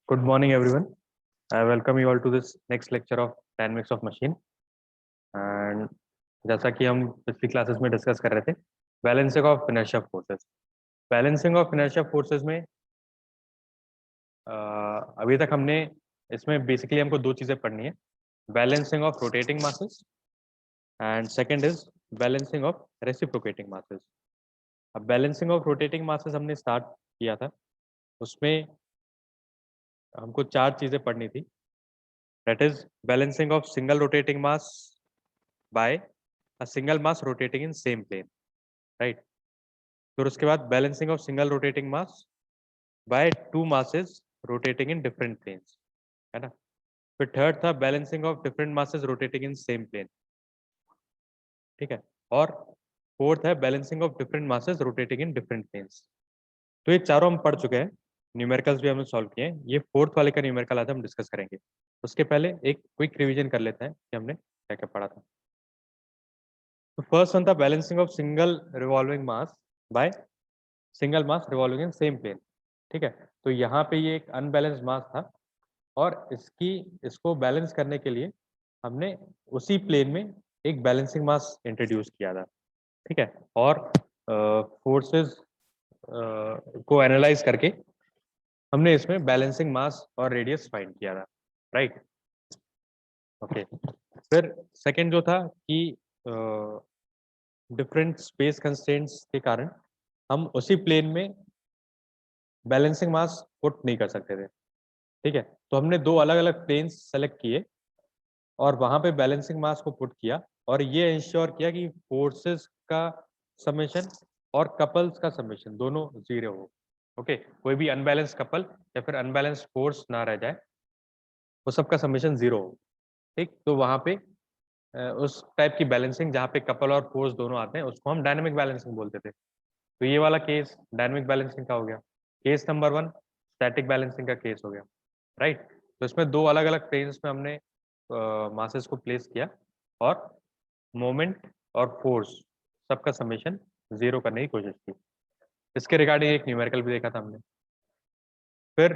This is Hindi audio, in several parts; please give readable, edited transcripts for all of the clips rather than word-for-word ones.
Good morning, everyone. I welcome you all to this next lecture of dynamics of machine. And जैसा कि हम पिछली क्लासेस में डिस्कस कर रहे थे, balancing of inertia forces. Balancing of inertia forces में अभी तक हमने इसमें बेसिकली हमको दो चीजें पढ़नी है, balancing of rotating masses and second is balancing of reciprocating masses. अब बैलेंसिंग ऑफ रोटेटिंग मासेस हमने स्टार्ट किया था, उसमें हमको चार चीजें पढ़नी थी। That is balancing of single rotating mass bye a single mass rotating in same plane, right? फिर उसके बाद balancing of single rotating mass by two masses rotating in different planes, है ना। फिर थर्ड था balancing of different masses rotating in same plane, ठीक है। और फोर्थ है balancing of different masses rotating in different planes. तो ये चारों हम पढ़ चुके हैं, न्यूमेरिकल्स भी हमने सॉल्व किए हैं। ये फोर्थ वाले का न्यूमेरिकल आज हम डिस्कस करेंगे। उसके पहले एक क्विक रिवीजन कर लेते हैं कि हमने क्या क्या पढ़ा था। तो फर्स्ट वन था balancing of single revolving mass by single mass revolving in same plane, ठीक है। तो यहाँ पे ये एक अनबैलेंस्ड मास था और इसको बैलेंस करने के लिए हमने उसी प्लेन में एक बैलेंसिंग मास इंट्रोड्यूस किया था, ठीक है। और फोर्सेस को एनालाइज करके हमने इसमें बैलेंसिंग मास और रेडियस फाइंड किया था, राइट। ओके, फिर सेकंड जो था कि डिफरेंट स्पेस कंस्ट्रेंट्स के कारण हम उसी प्लेन में बैलेंसिंग मास पुट नहीं कर सकते थे, ठीक है। तो हमने दो अलग अलग प्लेन्स सेलेक्ट किए और वहां पे बैलेंसिंग मास को पुट किया और ये इंश्योर किया कि फोर्सेस का समेशन और कपल्स का समेशन दोनों जीरो हो। ओके, कोई भी अनबैलेंस कपल या फिर अनबैलेंस फोर्स ना रह जाए, वो सबका समेशन जीरो हो, ठीक। तो वहां पे उस टाइप की बैलेंसिंग जहाँ पे कपल और फोर्स दोनों आते हैं उसको हम डायनेमिक बैलेंसिंग बोलते थे। तो ये वाला केस डायनेमिक बैलेंसिंग का हो गया। Case number one static balancing का केस हो गया, राइट। तो इसमें दो अलग अलग प्लेन्स में हमने मासेस को प्लेस किया और मोमेंट और फोर्स सबका समेशन जीरो करने की कोशिश की। इसके रिगार्डिंग एक न्यूमेरिकल भी देखा था हमने। फिर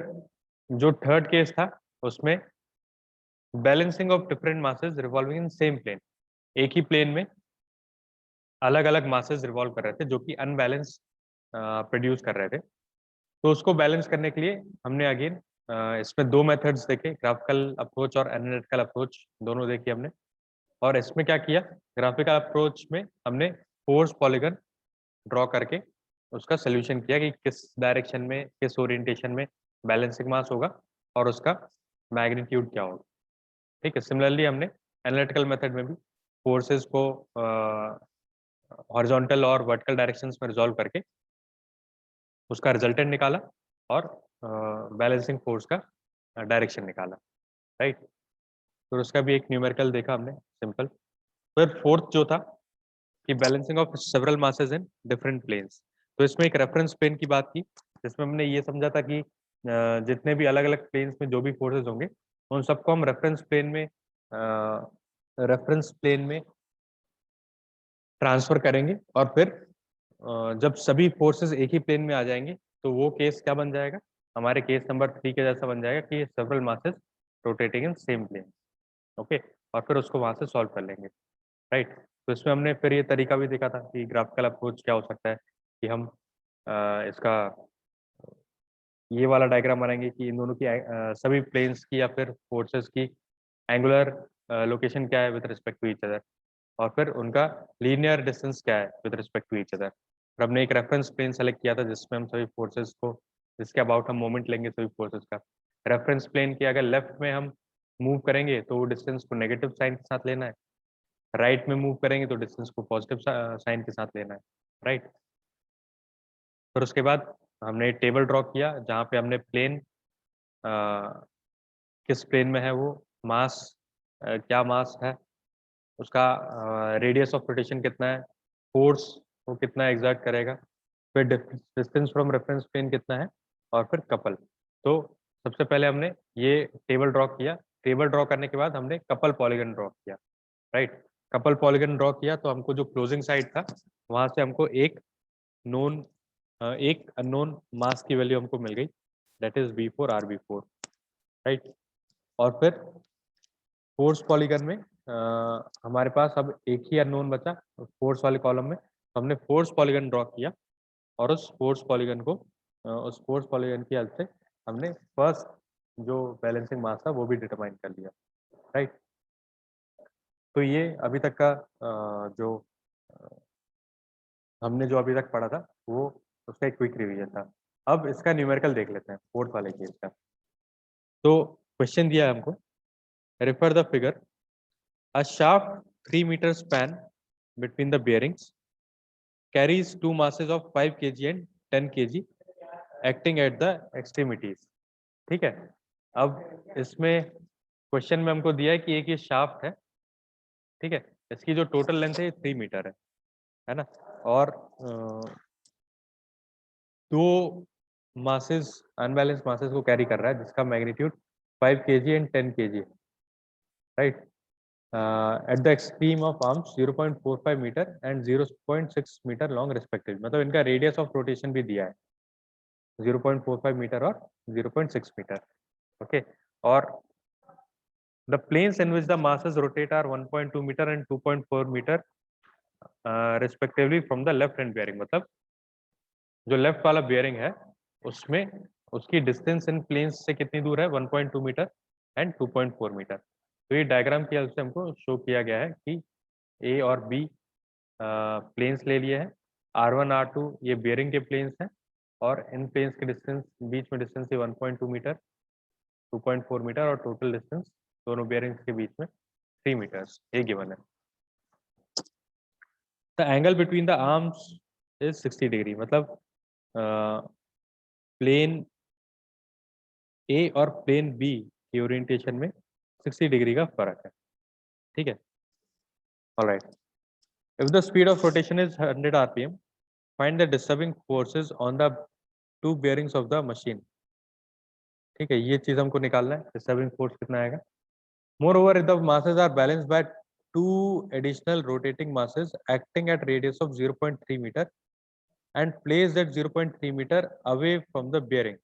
जो थर्ड केस था उसमें balancing of different masses revolving in same plane, एक ही प्लेन में अलग अलग मासेस रिवॉल्व कर रहे थे जो कि अनबैलेंस प्रोड्यूस कर रहे थे। तो उसको बैलेंस करने के लिए हमने अगेन इसमें दो मेथड्स देखे, ग्राफिकल अप्रोच और एनालिटिकल अप्रोच दोनों देखे हमने। और इसमें क्या किया, ग्राफिकल अप्रोच में हमने फोर्स पॉलीगन ड्रॉ करके उसका सोल्यूशन किया कि किस डायरेक्शन में किस ओरिएंटेशन में बैलेंसिंग मास होगा और उसका मैग्नीट्यूड क्या होगा, ठीक है। सिमिलरली हमने एनालिटिकल मेथड में भी फोर्सेस को हॉरिजॉन्टल और वर्टिकल डायरेक्शंस में रिजॉल्व करके उसका रिजल्टेंट निकाला और बैलेंसिंग फोर्स का डायरेक्शन निकाला, राइट। तो उसका भी एक न्यूमेरिकल देखा हमने, सिंपल। फिर फोर्थ जो था कि balancing of several masses in different planes. तो इसमें एक रेफरेंस प्लेन की बात की जिसमें हमने ये समझा था कि जितने भी अलग अलग प्लेन्स में जो भी फोर्सेस होंगे उन सबको हम रेफरेंस प्लेन में ट्रांसफर करेंगे और फिर जब सभी फोर्सेस एक ही प्लेन में आ जाएंगे तो वो केस क्या बन जाएगा, हमारे केस नंबर 3 के जैसा बन जाएगा कि several masses rotating in same plane. Okay, और फिर उसको वहां से सॉल्व कर लेंगे, राइट। तो इसमें हमने फिर ये तरीका भी देखा था कि ग्राफिकल अप्रोच क्या हो सकता है कि हम इसका ये वाला डायग्राम बनाएंगे कि इन दोनों की सभी प्लेन्स की या फिर फोर्सेस की एंगुलर लोकेशन क्या है with respect to each other और फिर उनका लीनियर डिस्टेंस क्या है with respect to each other. और हमने एक रेफरेंस प्लेन सेलेक्ट किया था जिसमें हम सभी फोर्सेस को, जिसके अबाउट हम मोमेंट लेंगे सभी फोर्सेस का। रेफरेंस प्लेन के अगर लेफ्ट में हम मूव करेंगे तो वो डिस्टेंस को नेगेटिव साइन के साथ लेना है, राइट में मूव करेंगे तो डिस्टेंस को पॉजिटिव साइन के साथ लेना है, राइट। फिर उसके बाद हमने टेबल ड्रॉ किया जहाँ पे हमने प्लेन किस प्लेन में है, वो मास क्या मास है, उसका रेडियस ऑफ रोटेशन कितना है, फोर्स वो कितना एग्जर्ट करेगा, फिर डिस्टेंस फ्रॉम रेफरेंस प्लेन कितना है और फिर कपल। तो सबसे पहले हमने ये टेबल ड्रॉ किया। टेबल ड्रॉ करने के बाद हमने कपल पॉलीगन ड्रॉ किया, राइट। कपल पॉलीगन ड्रॉ किया तो हमको जो क्लोजिंग साइड था वहां से हमको एक अननोन मास की वैल्यू हमको मिल गई, that is V4 RV4, right. और फिर फोर्स पॉलीगन में हमारे पास अब एक ही अननोन बचा फोर्स वाले कॉलम में, तो हमने फोर्स पॉलीगन ड्रॉ किया और उस फोर्स पॉलीगन की हेल्प से हमने फर्स्ट जो बैलेंसिंग मास था वो भी डिटरमाइन कर लिया, राइट। तो ये अभी तक का जो हमने जो अभी तक पढ़ा था वो उसका एक क्विक रिवीजन था। अब इसका न्यूमेरिकल देख लेते हैं फोर्थ वाले केस का। तो क्वेश्चन दिया है हमको, refer the figure. A shaft 3 meter span between the bearings carries two masses of 5 kg and 10 kg acting at the extremities. ठीक है। अब इसमें क्वेश्चन में हमको दिया है कि एक ये शाफ्ट है, ठीक है, इसकी जो टोटल लेंथ है 3 मीटर है ना, और दो मासेस अनबैलेंस मासेस को कैरी कर रहा है जिसका magnitude 5 kg and 10 kg, right. At the extreme of arms 0.45 metre and 0.6 metre long respective, मतलब इनका रेडियस ऑफ रोटेशन भी दिया है 0.45 मीटर और 0.6 मीटर, ओके। और the planes in which the masses rotate are 1.2 metre and 2.4 metre respectively from the left hand bearing, मतलब जो लेफ्ट वाला बेयरिंग है उसमें उसकी डिस्टेंस इन प्लेन्स से कितनी दूर है 1.2 मीटर एंड 2.4 मीटर। तो ये डायग्राम की हेल्प से हमको शो किया गया है कि ए और बी प्लेन्स ले लिए हैं, R1 R2 ये बेयरिंग के प्लेन्स हैं और इन प्लेन्स के डिस्टेंस बीच में डिस्टेंस है 1.2 मीटर 2.4 मीटर और टोटल डिस्टेंस दोनों बेयरिंग्स के बीच में 3 मीटर्स ये गिवन है। The angle between the arms is 60 degree, मतलब प्लेन ए और प्लेन बी की ओरिएंटेशन में 60 डिग्री का फर्क है, ठीक है। Alright, if the speed of rotation is 100 rpm, find the disturbing forces on the two bearings of the machine, ठीक है, ये चीज हमको निकालना है डिस्टर्बिंग फोर्स कितना आएगा। Moreover the masses are balanced by two additional rotating masses acting at radius of 0.3 metre and placed at 0.3 metre away from the bearing,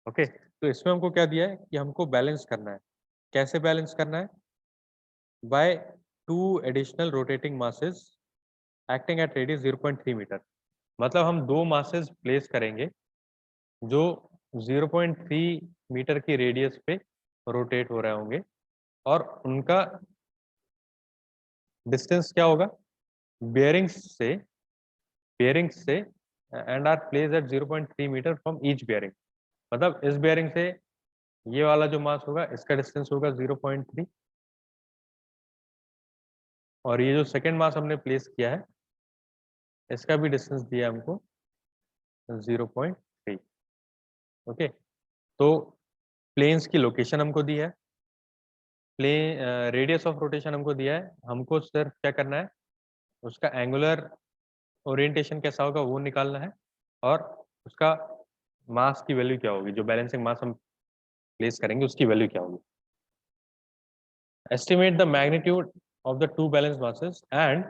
okay. तो इसमें हमको क्या दिया है कि हमको बैलेंस करना है, कैसे बैलेंस करना है, by two additional rotating masses acting at radius 0.3 metre, मतलब हम दो मासेस प्लेस करेंगे जो 0.3 मीटर की रेडियस पे रोटेट हो रहे होंगे और उनका डिस्टेंस क्या होगा बेयरिंग्स से and are place at 0.3 metre from each bearing, मतलब इस बेयरिंग से ये वाला जो मास होगा इसका डिस्टेंस होगा 0.3 और ये जो सेकेंड मास हमने प्लेस किया है इसका भी डिस्टेंस दिया है हमको 0.3, ओके। तो प्लेन्स की लोकेशन हमको दी है, प्लेन रेडियस ऑफ रोटेशन हमको दिया है, हमको सिर्फ क्या करना है उसका एंगुलर ओरिएंटेशन कैसा होगा वो निकालना है और उसका मास की वैल्यू क्या होगी, जो बैलेंसिंग मास हम प्लेस करेंगे उसकी वैल्यू क्या होगी। Estimate the magnitude of the two balance masses and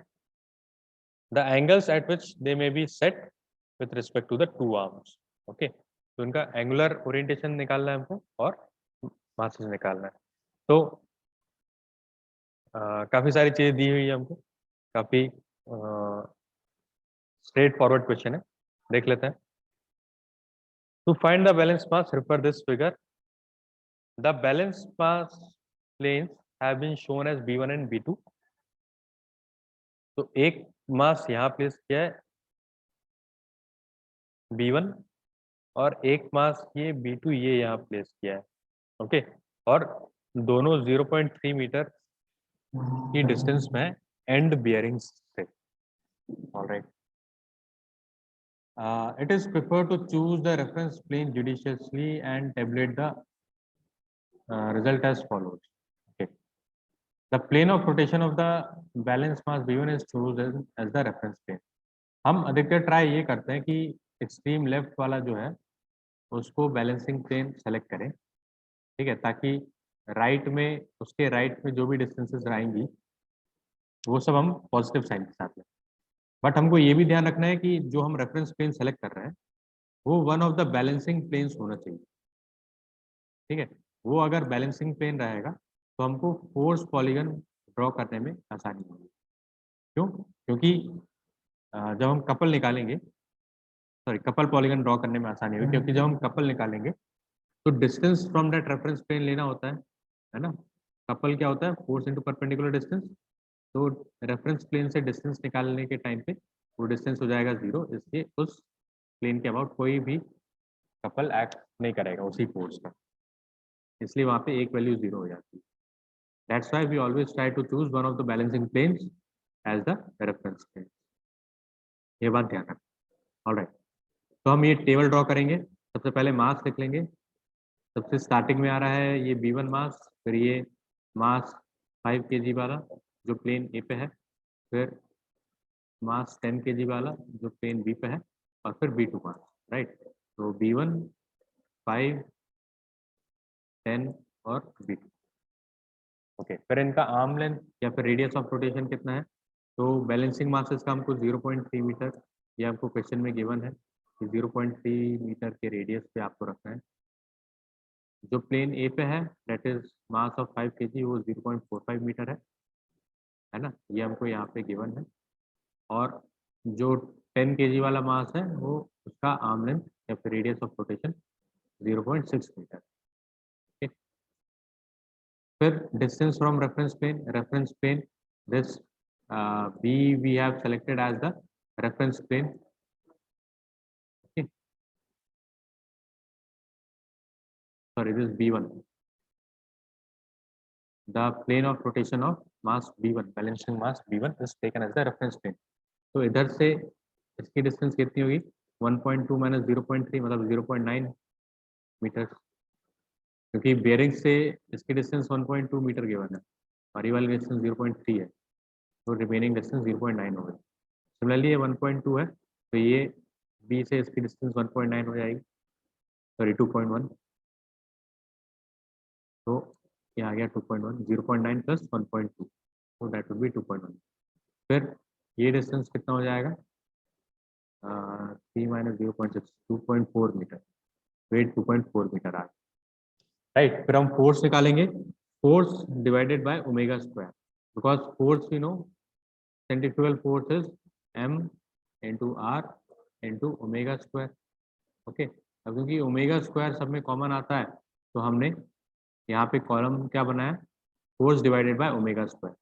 the angles at which they may be set with respect to the two arms, okay. तो उनका एंगुलर ओरिएंटेशन निकालना है हमको और मासेस निकालना है। तो काफी सारी चीजें दी हुई है हमको, काफी स्ट्रेट फॉरवर्ड क्वेश्चन है, देख लेते हैं। To find the balance mass refer this figure, the balance mass planes have been shown as B1 and B2। तो एक मास यहाँ प्लेस किया है B1 और एक मास ये B2 ये यहाँ प्लेस किया है, ओके। और दोनों 0.3 मीटर की डिस्टेंस में एंड बियरिंग्स से, alright. It is preferred to choose the reference plane judiciously and tabulate the result as follows. Okay. The plane of rotation of the balance mass B1 is chosen as the reference plane. हम अधिकतर ट्राई ये करते हैं कि एक्सट्रीम लेफ्ट वाला जो है उसको बैलेंसिंग प्लेन सेलेक्ट करें, ठीक है, ताकि राइट में उसके राइट में जो भी डिस्टेंसेस रहेंगी वो सब हम पॉजिटिव साइन के साथ लें। बट हमको ये भी ध्यान रखना है कि जो हम रेफरेंस प्लेन सेलेक्ट कर रहे हैं वो one of the balancing planes होना चाहिए, ठीक है, वो अगर बैलेंसिंग प्लेन रहेगा तो हमको फोर्स पॉलीगन ड्रॉ करने में आसानी होगी। क्यों? क्योंकि जब हम कपल निकालेंगे, सॉरी कपल पॉलीगन ड्रॉ करने में आसानी होगी, क्योंकि जब हम कपल निकालेंगे तो distance from that reference plane लेना होता है ना। कपल क्या होता है? Force into perpendicular distance. तो रेफरेंस प्लेन से डिस्टेंस निकालने के टाइम पे वो डिस्टेंस हो जाएगा 0, इसलिए उस प्लेन के अबाउट कोई भी कपल एक्ट नहीं करेगा उसी फोर्स का, इसलिए वहां पे एक वैल्यू 0 हो जाती है। That's why we always try to choose one of the balancing planes as the reference plane. ये बात ध्यान रखना। ऑलराइट, तो हम ये टेबल ड्रॉ करेंगे। सबसे पहले मास लिख लेंगे। सबसे स्टार्टिंग में आ रहा है ये B1 मास, फिर ये मास 5 kg वाला जो प्लेन ए पे है, फिर मास 10 kg वाला जो प्लेन बी पे है, और फिर B2 मास। राइट, तो B1 5 10 और B2। ओके, फिर इनका आर्म लेंथ या फिर रेडियस ऑफ रोटेशन कितना है? तो बैलेंसिंग मासेस का हमको 0.3 मीटर, ये आपको क्वेश्चन में गिवन है कि 0.3 मीटर के रेडियस पे आपको रखना है। जो प्लेन ए पे है that is mass of 5 kg, वो 0.45 मीटर है ना, ये हमको यहाँ पे गिवन है। और जो 10 kg वाला मास है वो उसका आर्म लेंथ या फिर रेडियस ऑफ रोटेशन 0.6 मीटर। ठीक, फिर distance from reference plane this B we have selected as the reference plane. Okay, sorry, this is B1, the plane of rotation of mass B1, balancing mass B1 is taken as the reference plane. तो इधर से इसकी डिस्टेंस कितनी होगी? 1.2 माइनस 0.3 मतलब 0.9 मीटर, क्योंकि बेयरिंग से इसकी डिस्टेंस 1.2 मीटर गिवन है और ये वाली डिस्टेंस 0.3 है, तो रिमेनिंग डिस्टेंस 0.9 होगी। सिमिलरली ये 1.2 है, तो ये बी से इसकी डिस्टेंस 1.9 हो जाएगी, सॉरी 2.1, तो ये आ गया 2.1, 0.9 प्लस 1.2, तो दैट वुड बी 2.1। फिर ये डिस्टेंस कितना हो जाएगा? 3 माइनस 0.6, 2.4 मीटर, वेट 2.4 मीटर आ गया। राइट, फिर हम फोर्स निकालेंगे। Force divided by omega square, because force you know centrifugal force is m into R into omega square. Okay, अब क्योंकि ओमेगा स्क्वायर सब में कॉमन आता है तो हमने यहाँ पे कॉलम क्या बनाया? Force divided by omega square,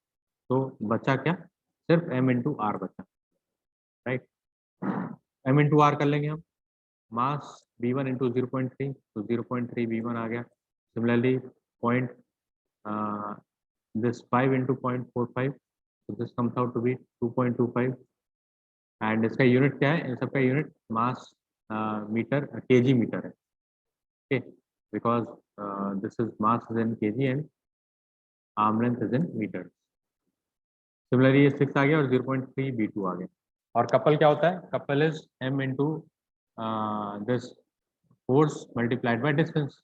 तो बचा क्या? सिर्फ m इंटू आर बचा। राइट, m इंटू आर कर लेंगे हम। मास B1 इंटू 0.3, तो 0.3 B1 आ गया। Similarly point this 5 into 0.45, so this comes out to be 2.25, and इसका यूनिट क्या है? इन सबका unit mass metre KG metre है। Okay, because this is mass is in KG and arm length is in metre. Similarly ये 6 आ गया और 0.3 B2 आ गया। और कपल क्या होता है? Couple is m into this force multiplied by distance.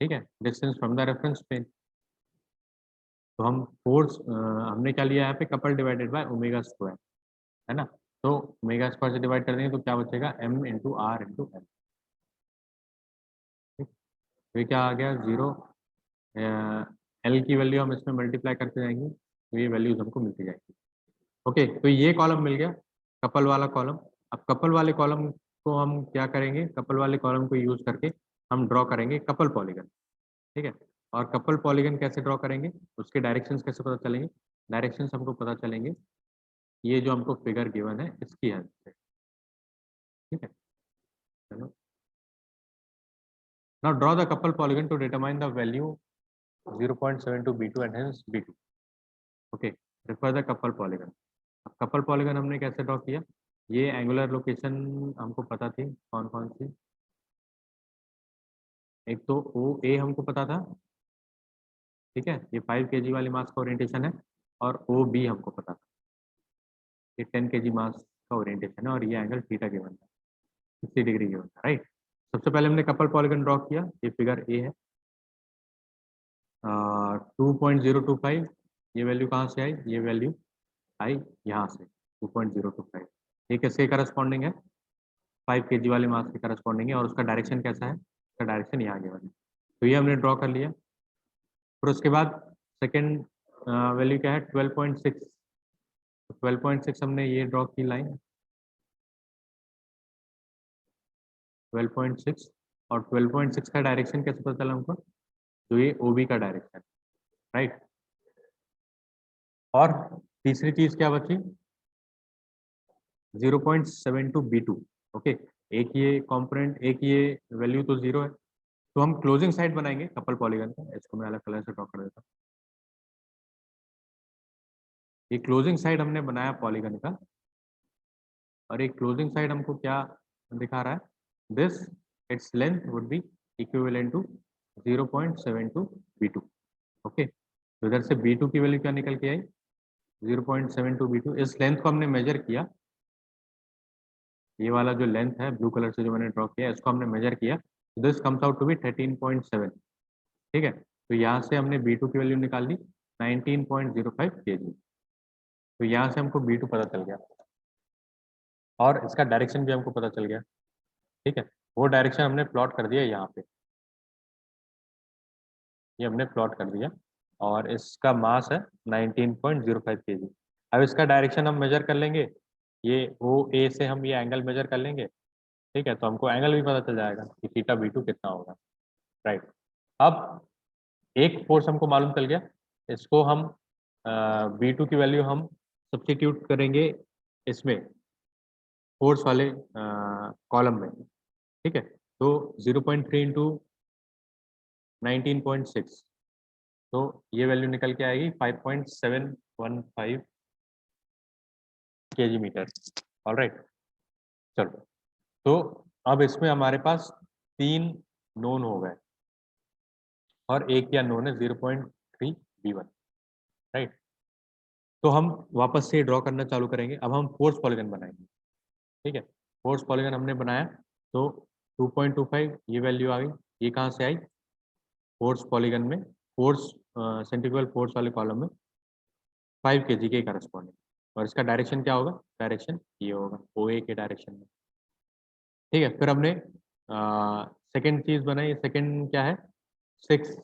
ठीक है, distance from the reference plane. तो हम फोर्स हमने क्या लिया यहाँ पे? Couple divided by omega square, है ना, तो ओमेगा स्क्वायर से डिवाइड कर देंगे तो क्या बचेगा? m into R into L. तो ये क्या आ गया? 0। एल की वैल्यू हम इसमें मल्टीप्लाई करते जाएंगे तो ये वैल्यूज हमको मिलती जाएगी। ओके, तो ये कॉलम मिल गया, कपल वाला कॉलम। अब कपल वाले कॉलम को हम क्या करेंगे? कपल वाले कॉलम को यूज करके हम ड्रॉ करेंगे कपल पॉलीगन। ठीक है, और कपल पॉलीगन कैसे ड्रॉ करेंगे? उसके डायरेक्शंस कैसे पता चलेंगे? डायरेक्शंस हमको पता चलेंगे ये जो हमको फिगर गिवन है इसकी हेल्प से। ठीक है, चलो, now draw the couple polygon to determine the value 0.72 B2 and hence B2. Okay, refer the couple polygon. अब couple polygon हमने कैसे ड्रॉ किया? ये एंगुलर लोकेशन हमको पता थी, कौन कौन सी? एक तो ओ ए हमको पता था, ठीक है, ये 5 kg वाली मास का ओरिएंटेशन है, और ओ बी हमको पता था, ये 10 kg मास का ओरिएंटेशन है, और ये एंगल थीटा गिवन था, 60 डिग्री गिवन था। राइट, सबसे पहले हमने कपल पॉलीगन ड्रॉ किया, ये फिगर ए है। 2.025, ये वैल्यू कहाँ से आई? ये वैल्यू आई यहाँ से 2.025। ये किसके करस्पॉन्डिंग है? 5 kg वाले मास के करस्पॉन्डिंग है, और उसका डायरेक्शन कैसा है? उसका डायरेक्शन यहाँ गिवन है। तो ये हमने ड्रॉ कर लिया। फिर उसके बाद सेकेंड वैल्यू क्या है 12.6। 12.6 हमने ये ड्रॉ की लाइन 12.6, और 12.6 का डायरेक्शन कैसे पता चला हमको, तो ये OB का डायरेक्शन, राइट। और तीसरी चीज क्या बची 0.72 B2। ओके, एक ये कंपोनेंट, एक ये वैल्यू तो जीरो है, तो हम क्लोजिंग साइड बनाएंगे कपल पॉलीगन का। इसको मैं अलग कलर से ड्रॉ कर देता हूँ। ये क्लोजिंग साइड हमने बनाया पॉलीगन का, और एक क्लोजिंग साइड हमको क्या दिखा रहा है, this it's length would be equivalent to 0.72 B2। Okay, तो इधर से B2 की वैल्यू क्या निकल के आई 0.72 B2। इस लेंथ को हमने मेजर किया, ये वाला जो लेंथ है ब्लू कलर से जो मैंने ड्रॉ किया इसको हमने मेजर किया, this comes out to be 13.7। ठीक है, तो यहाँ से हमने B2 की वैल्यू निकाल ली 19.05 kg। तो यहाँ से हमको B2 पता चल गया, और इसका डायरेक्शन भी हमको पता चल गया। ठीक है, वो डायरेक्शन हमने प्लॉट कर दिया यहाँ पे, ये हमने प्लॉट कर दिया, और इसका मास है 19.05 kg। अब इसका डायरेक्शन हम मेजर कर लेंगे, ये OA से हम ये एंगल मेजर कर लेंगे। ठीक है, तो हमको एंगल भी पता चल जाएगा कि थीटा B2 कितना होगा, राइट। अब एक फोर्स हमको मालूम चल गया, इसको हम B2 की वैल्यू हम सब्स्टिट्यूट करेंगे इसमें फोर्स वाले कॉलम में। ठीक है, तो 0.3 इंटू 19.6, तो ये वैल्यू निकल के आएगी 5.715 kg मीटर। ऑल राइट, चलो, तो अब इसमें हमारे पास 3 नोन हो गए, और एक या नोन है 0.3 B1, राइट। तो हम वापस से ड्रॉ करना चालू करेंगे। अब हम फोर्स पॉलीगन बनाएंगे। ठीक है, फोर्स पॉलीगन हमने बनाया, तो 2.25 ये वैल्यू आ गई। ये कहाँ से आई, फोर्स पॉलीगन में, फोर्स सेंट्रीफ्यूगल फोर्स वाले कॉलम में 5 kg के करस्पॉन्डिंग। और इसका डायरेक्शन क्या होगा, डायरेक्शन ये होगा OA के डायरेक्शन में। ठीक है, फिर हमने सेकेंड चीज बनाई, सेकेंड क्या है 6।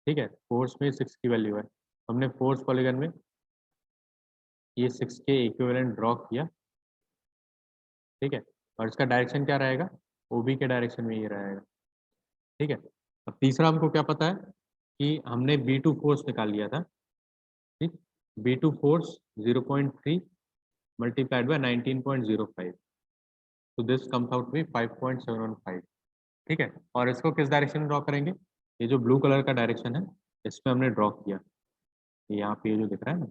ठीक है, फोर्स में 6 की वैल्यू है, हमने फोर्स पॉलीगन में ये 6 के इक्विवेलेंट ड्रॉ किया। ठीक है, और इसका डायरेक्शन क्या रहेगा, OB के डायरेक्शन में ये रहेगा। ठीक है, अब तीसरा हमको क्या पता है कि हमने B2 फोर्स निकाल लिया था। ठीक, B2 फोर्स 0.3 मल्टीप्लाइड बाय 19.05, तो दिस कम्स आउट टू 5.715। ठीक है, और इसको किस डायरेक्शन में ड्रॉ करेंगे, ये जो ब्लू कलर का डायरेक्शन है इसमें हमने ड्रॉ किया, यहाँ पे ये जो दिख रहा है ना,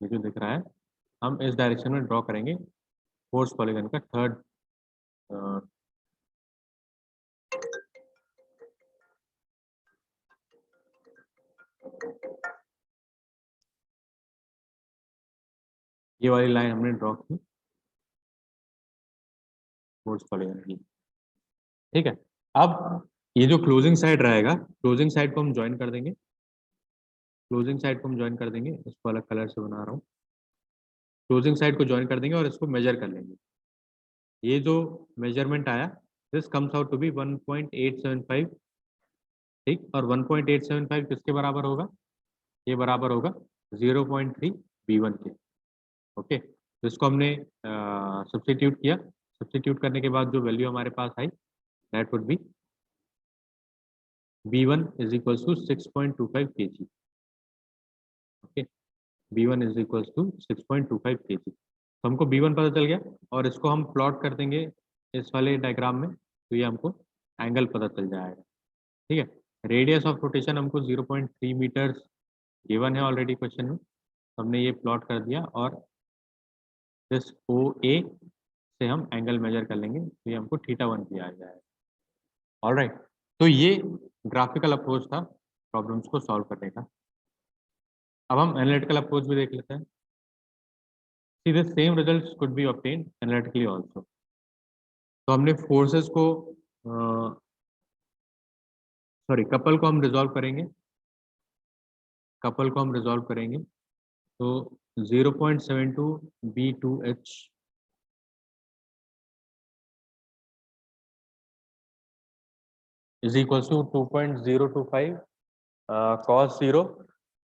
ये जो दिख रहा है, हम इस डायरेक्शन में ड्रॉ करेंगे फोर्स पॉलीगन का थर्ड ये वाली लाइन हमने ड्रॉ की फोर्स पॉलीगन की। ठीक है, अब ये जो क्लोजिंग साइड रहेगा, क्लोजिंग साइड को हम ज्वाइन कर देंगे, क्लोजिंग साइड को हम ज्वाइन कर देंगे, इसको अलग कलर से बना रहा हूँ। क्लोजिंग साइड को ज्वाइन कर देंगे और इसको मेजर कर लेंगे। ये जो मेजरमेंट आया, this comes out to be 1.875। ठीक, और 1.875 किसके बराबर होगा, ये बराबर होगा 0.3 B1 के। ओके, तो इसको हमने सब्स्टिट्यूट किया, सब्स्टिट्यूट करने के बाद जो वैल्यू हमारे पास आई that would be B1 is equals to 6.25 kg। Okay, B1 is equals to 6.25 kg। तो हमको B1 पता चल गया, और इसको हम प्लॉट कर देंगे इस वाले डायग्राम में, तो ये हमको एंगल पता चल जाएगा। ठीक है, रेडियस ऑफ रोटेशन हमको 0.3 मीटर्स गिवन है ऑलरेडी क्वेश्चन में, हमने ये प्लॉट कर दिया, और दिस OA से हम एंगल मेजर कर लेंगे, तो ये हमको θ1 भी आ जाएगा। ऑलराइट, तो ये ग्राफिकल अप्रोच था प्रॉब्लम्स को सॉल्व करने का। अब हम एनालिटिकल अप्रोच भी देख लेते हैं। See, the same results could be obtained analytically also। तो हमने फोर्सेस को सॉरी कपल को हम रिजॉल्व करेंगे, कपल को हम रिजॉल्व करेंगे, तो 0.72 B2H is equal to 2.025 cos 0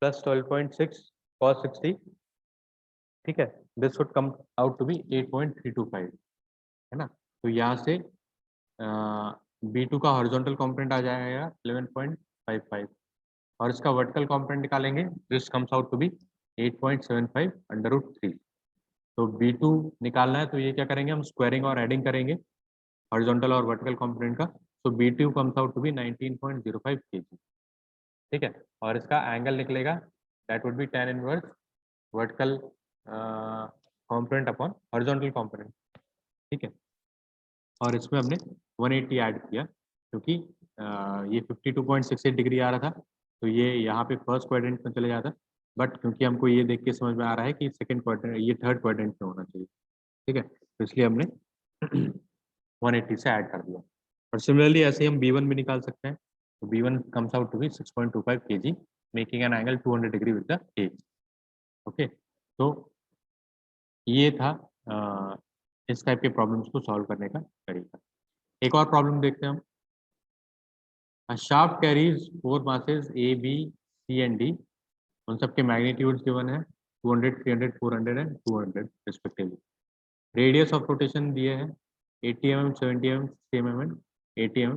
plus 12.6 cos 60, ठीक है। This would come out to be 8.325, है ना। तो यहाँ से B2 का हॉरिजॉन्टल कंपोनेंट आ जाएगा 11.55 और इसका वर्टिकल कंपोनेंट निकालेंगे, this comes out to be 8.75 under root 3। तो B2 निकालना है तो ये क्या करेंगे, हम स्क्वायरिंग और एडिंग करेंगे हॉरिजॉन्टल और वर्टिकल कंपोनेंट का। तो B2 comes out to be 19.05 kg, ठीक है। और इसका एंगल निकलेगा, that would be tan inverse vertical component upon horizontal component, ठीक है। और इसमें हमने 180 ऐड किया क्योंकि ये 52.68 डिग्री आ रहा था, तो ये यहाँ पे फर्स्ट क्वाड्रेंट में चले जाता, बट क्योंकि हमको ये देख के समझ में आ रहा है कि सेकंड क्वाड्रेंट, ये थर्ड क्वाड्रेंट में होना चाहिए, ठीक है। तो इसलिए हमने 180 से ऐड कर दिया। और सिमिलरली ऐसे ही हम B1 भी निकाल सकते हैं। तो B1 comes out to be 6.25 kg, making an angle 200 degree with the A। Okay, तो ये था इस टाइप के प्रॉब्लम्स को सॉल्व करने का तरीका। एक और प्रॉब्लम देखते हैं हम। A shaft carries 4 masses A, B, C and D. उन सबके मैग्नीट्यूड्स गिवन है 200, 300, 400 and 200 respectively. Radius of rotation दिए हैं 80 mm, 70 mm, 60 mm and 80 mm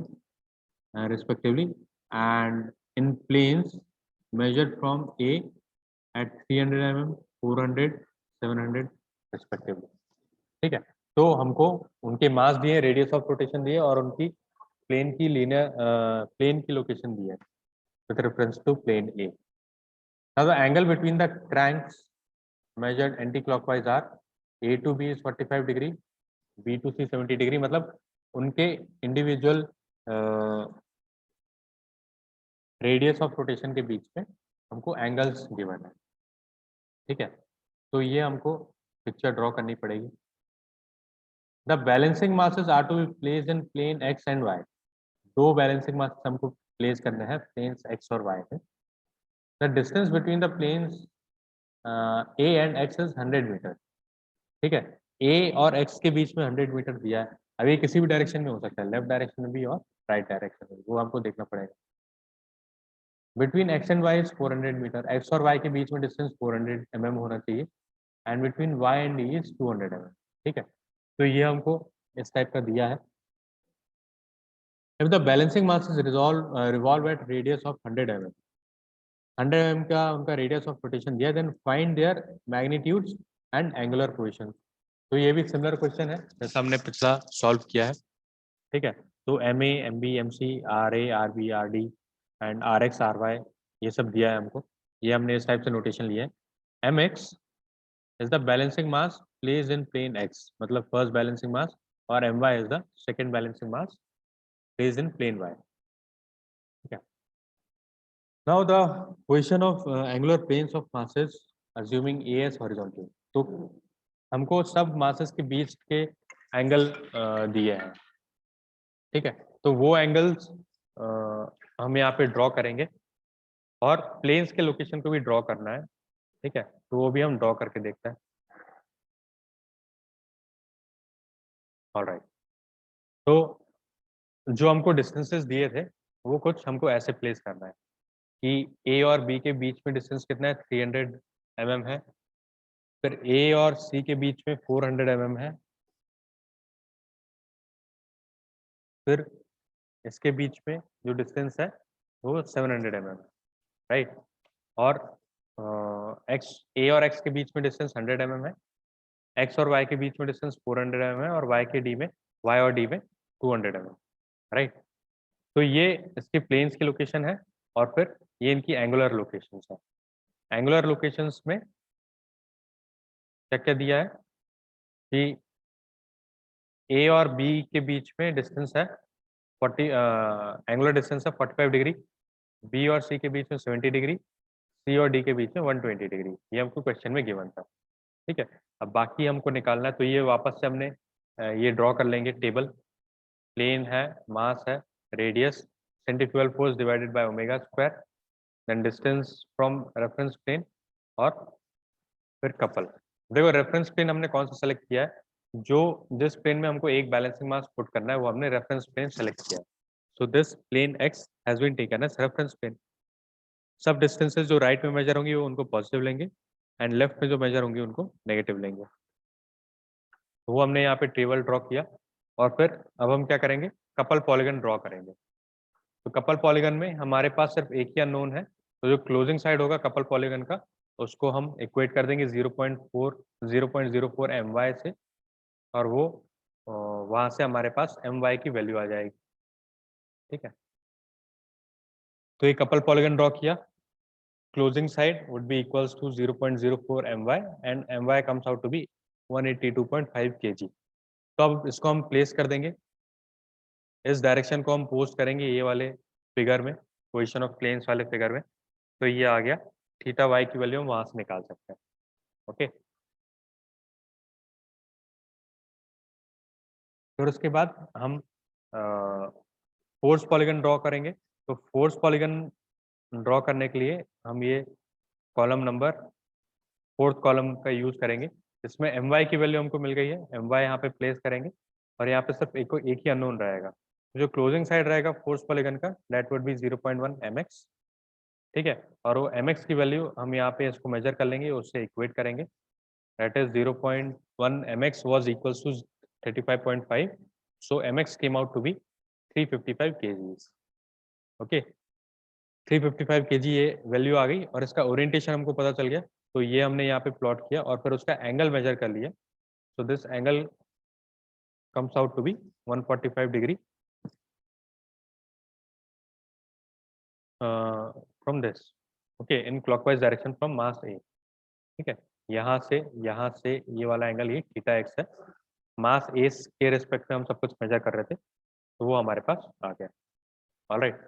respectively, and in planes measured from A at 300 mm, 400, 700 respectively, ठीक है। तो हमको उनके मास दिए, रेडियस ऑफ रोटेशन दिए और उनकी प्लेन की लीनियर प्लेन की लोकेशन दी है with reference to plane A. Now the angle between the cranks measured anti-clockwise are A to B is 45 degree, B to C 70 degree, मतलब उनके इंडिविजुअल रेडियस ऑफ रोटेशन के बीच में हमको एंगल्स गिवन है, ठीक है। तो ये हमको पिक्चर ड्रॉ करनी पड़ेगी। The balancing masses are to be placed in plane X and Y. दो बैलेंसिंग मासेस हमको प्लेस करने हैं प्लेन्स एक्स और वाई में। The distance between the planes A and X is 100 metre, ठीक है। A और X के बीच में 100 मीटर दिया है। अब ये किसी भी डायरेक्शन में हो सकता है, लेफ्ट डायरेक्शन में भी और राइट डायरेक्शन में, वो हमको देखना पड़ेगा। Between X and Y is 400 metre, X और Y के बीच में डिस्टेंस 400 mm होना चाहिए, and between Y and D is 200 mm, ठीक है। तो ये हमको इस टाइप का दिया है। If the balancing masses revolve at radius of 100 mm, 100 mm का उनका रेडियस ऑफ रोटेशन दिया, then find their magnitudes and angular position. तो ये भी सिमिलर क्वेश्चन है जैसा हमने पिछला सॉल्व किया है, ठीक है। तो MA, MB, MC, RA, RB, RD and RX, RY ये सब दिया है हमको, ये हमने इस टाइप से नोटेशन लिया है। MX is the balancing mass placed in plane X, मतलब फर्स्ट बैलेंसिंग मास, और MY is the second balancing mass placed in plane Y, ठीक है। Now the position of angular planes of masses assuming A as horizontal. तो हमको सब masses के बीच के एंगल दिए हैं, ठीक है। तो वो एंगल्स हम यहाँ पे ड्रॉ करेंगे और प्लेन्स के लोकेशन को भी ड्रॉ करना है, ठीक है। तो वो भी हम ड्रॉ करके देखते हैं। ऑलराइट, तो जो हमको डिस्टेंसेस दिए थे वो कुछ हमको ऐसे प्लेस करना है कि A और B के बीच में डिस्टेंस कितना है, 300 mm है। फिर A और C के बीच में 400 mm है। फिर इसके बीच में जो डिस्टेंस है वो 700 mm है, राइट। और एक्स ए और एक्स के बीच में डिस्टेंस 100 mm है, एक्स और वाई के बीच में डिस्टेंस 400 mm है, और वाई के डी में, वाई और डी में 200 mm, राइट। तो ये इसके प्लेन्स की लोकेशन है और फिर ये इनकी एंगुलर लोकेशंस है। एंगुलर लोकेशंस में क्या क्या दिया है कि ए और बी के बीच में डिस्टेंस है 40, एंगुलर डिस्टेंस है 45 डिग्री, बी और सी के बीच में 70 डिग्री, सी और डी के बीच में 120 डिग्री, ये हमको क्वेश्चन में गिवन था, ठीक है। अब बाकी हमको निकालना है, तो ये वापस से हमने ये ड्रॉ कर लेंगे टेबल। प्लेन है, मास है, radius, centrifugal force divided by omega square, then distance from reference plane, और फिर कपल। देखो रेफरेंस प्लेन हमने कौन सा सेलेक्ट किया है, जो जिस प्लेन में हमको एक बैलेंसिंग मास पुट करना है वो हमने रेफरेंस प्लेन सेलेक्ट किया है। So this plane X has been taken as reference plane. सब डिस्टेंसेस जो राइट में मेजर होंगी वो उनको पॉजिटिव लेंगे एंड लेफ्ट में जो मेजर होंगी उनको नेगेटिव लेंगे। तो वो हमने यहाँ पे टेबल ड्रॉ किया और फिर अब हम क्या करेंगे, कपल पॉलीगन ड्रॉ करेंगे। तो कपल पॉलीगन में हमारे पास सिर्फ एक ही अननोन है, तो जो क्लोजिंग साइड होगा कपल पॉलीगन का उसको हम इक्वेट कर देंगे 0.04 my से, और वो वहां से हमारे पास my की वैल्यू आ जाएगी। ठीक है, तो ये कपल पॉलीगन ड्रॉ किया, closing side would be equals to 0.04 my and my comes out to be 182.5 kg। तो अब इसको हम प्लेस कर देंगे, इस डायरेक्शन को हम पोस्ट करेंगे ये वाले फिगर में, पोजीशन ऑफ प्लेन्स वाले फिगर में। तो ये आ गया, थीटा वाई की वैल्यू हम वहां से निकाल सकते हैं। ओके, फिर उसके बाद हम फोर्स पॉलीगन ड्रॉ करेंगे। तो फोर्स पॉलीगन ड्रॉ करने के लिए हम ये कॉलम नंबर फोर्थ कॉलम का यूज करेंगे। इसमें एम वाई की वैल्यू हमको मिल गई है, एम वाई यहाँ पे प्लेस करेंगे और यहाँ पे सिर्फ एक ही अननोन रहेगा। जो क्लोजिंग साइड रहेगा फोर्स पॉलीगन का दैट वुड बी 0.1 mx। ठीक है, और वो mx की वैल्यू हम यहाँ पे इसको मेजर कर लेंगे, उससे इक्वेट करेंगे, that is 0.1 mx was equals to 35.5, so mx came out to be 355 kgs। Okay, 355 kg ये वैल्यू आ गई और इसका ओरिएंटेशन हमको पता चल गया। तो ये हमने यहाँ पे प्लॉट किया और फिर उसका एंगल मेजर कर लिया। So this angle comes out to be 145 degree from this, okay, in clockwise direction from mass A। ठीक है, यहाँ से ये वाला एंगल ये थीटा एक्स है, मास ए के रिस्पेक्ट में हम सब कुछ मेजर कर रहे थे, तो वो हमारे पास आ गया। ऑलराइट,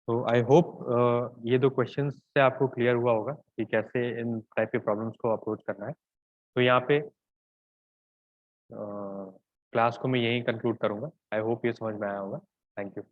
तो आई होप ये दो क्वेश्चंस से आपको क्लियर हुआ होगा कि कैसे इन टाइप के प्रॉब्लम्स को अप्रोच करना है। तो यहाँ पे क्लास को मैं यहीं कंक्लूड करूंगा। आई होप ये समझ में आया होगा। Thank you.